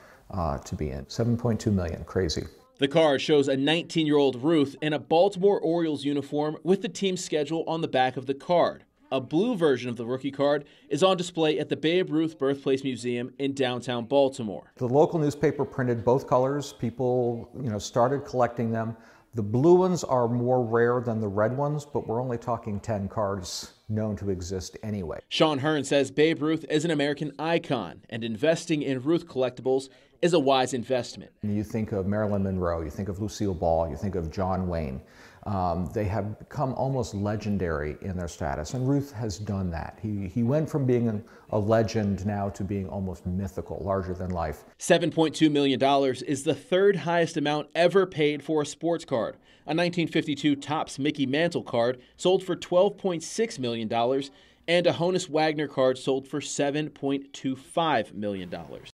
S23: to be in. 7.2 million, crazy.
S22: The card shows a 19-year-old Ruth in a Baltimore Orioles uniform with the team's schedule on the back of the card. A blue version of the rookie card is on display at the Babe Ruth Birthplace Museum in downtown Baltimore.
S23: The local newspaper printed both colors. People, started collecting them. The blue ones are more rare than the red ones, but we're only talking 10 cards known to exist anyway.
S22: Sean Hearn says Babe Ruth is an American icon, and investing in Ruth collectibles is a wise investment.
S23: You think of Marilyn Monroe, you think of Lucille Ball, you think of John Wayne. They have become almost legendary in their status, and Ruth has done that. He went from being a legend now to being almost mythical, larger than life.
S22: $7.2 million is the third highest amount ever paid for a sports card. A 1952 Topps Mickey Mantle card sold for $12.6 million, and a Honus Wagner card sold for $7.25 million.